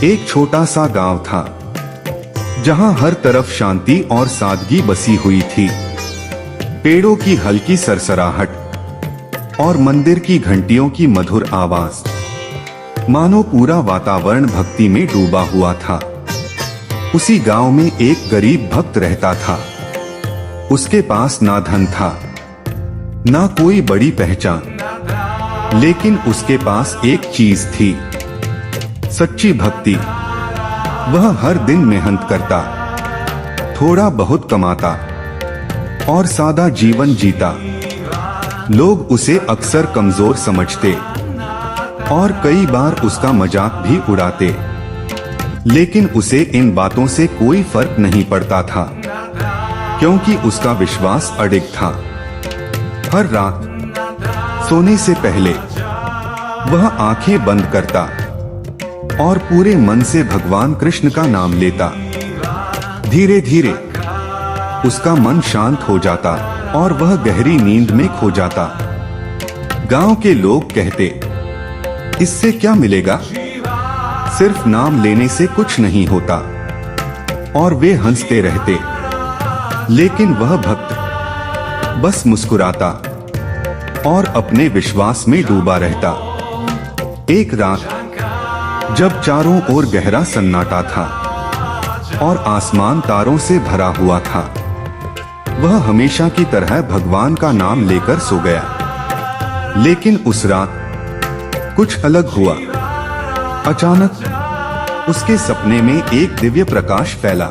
एक छोटा सा गांव था जहां हर तरफ शांति और सादगी बसी हुई थी। पेड़ों की हल्की सरसराहट और मंदिर की घंटियों की मधुर आवाज, मानो पूरा वातावरण भक्ति में डूबा हुआ था। उसी गांव में एक गरीब भक्त रहता था। उसके पास ना धन था, ना कोई बड़ी पहचान, लेकिन उसके पास एक चीज थी, सच्ची भक्ति। वह हर दिन मेहनत करता, थोड़ा बहुत कमाता और सादा जीवन जीता। लोग उसे अक्सर कमजोर समझते और कई बार उसका मजाक भी उड़ाते, लेकिन उसे इन बातों से कोई फर्क नहीं पड़ता था, क्योंकि उसका विश्वास अडिग था। हर रात सोने से पहले वह आंखें बंद करता और पूरे मन से भगवान कृष्ण का नाम लेता। धीरे धीरे उसका मन शांत हो जाता और वह गहरी नींद में खो जाता। गांव के लोग कहते, इससे क्या मिलेगा, सिर्फ नाम लेने से कुछ नहीं होता, और वे हंसते रहते। लेकिन वह भक्त बस मुस्कुराता और अपने विश्वास में डूबा रहता। एक रात जब चारों ओर गहरा सन्नाटा था और आसमान तारों से भरा हुआ था, वह हमेशा की तरह भगवान का नाम लेकर सो गया। लेकिन उस रात कुछ अलग हुआ। अचानक उसके सपने में एक दिव्य प्रकाश फैला।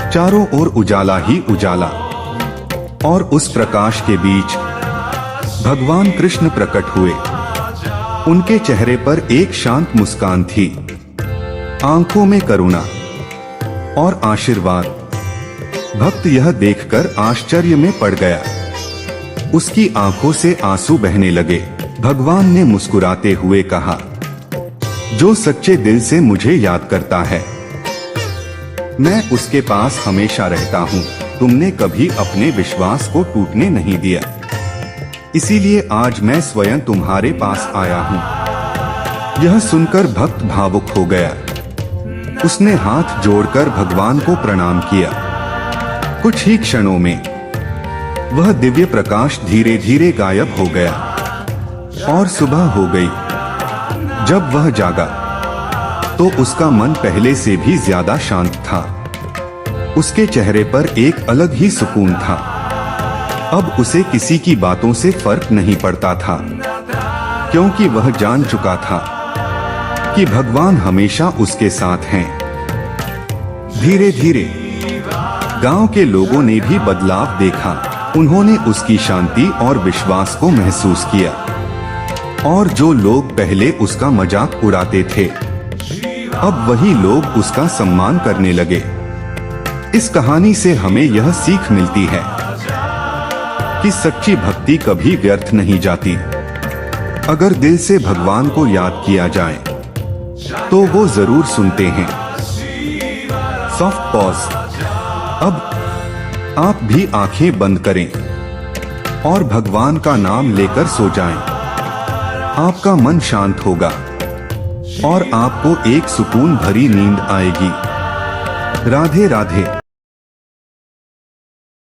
चारों ओर उजाला ही उजाला, और उस प्रकाश के बीच भगवान कृष्ण प्रकट हुए। उनके चेहरे पर एक शांत मुस्कान थी, आंखों में करुणा और आशीर्वाद। भक्त यह देखकर आश्चर्य में पड़ गया। उसकी आंखों से आंसू बहने लगे। भगवान ने मुस्कुराते हुए कहा, जो सच्चे दिल से मुझे याद करता है, मैं उसके पास हमेशा रहता हूँ। तुमने कभी अपने विश्वास को टूटने नहीं दिया, इसीलिए आज मैं स्वयं तुम्हारे पास आया हूँ। यह सुनकर भक्त भावुक हो गया। उसने हाथ जोड़कर भगवान को प्रणाम किया। कुछ ही क्षणों में वह दिव्य प्रकाश धीरे धीरे गायब हो गया और सुबह हो गई। जब वह जागा तो उसका मन पहले से भी ज्यादा शांत था। उसके चेहरे पर एक अलग ही सुकून था। अब उसे किसी की बातों से फर्क नहीं पड़ता था, क्योंकि वह जान चुका था कि भगवान हमेशा उसके साथ हैं। धीरे धीरे गांव के लोगों ने भी बदलाव देखा। उन्होंने उसकी शांति और विश्वास को महसूस किया, और जो लोग पहले उसका मजाक उड़ाते थे, अब वही लोग उसका सम्मान करने लगे। इस कहानी से हमें यह सीख मिलती है कि सच्ची भक्ति कभी व्यर्थ नहीं जाती। अगर दिल से भगवान को याद किया जाए तो वो जरूर सुनते हैं। Soft pause. अब आप भी आंखें बंद करें और भगवान का नाम लेकर सो जाएं। आपका मन शांत होगा और आपको एक सुकून भरी नींद आएगी। राधे राधे।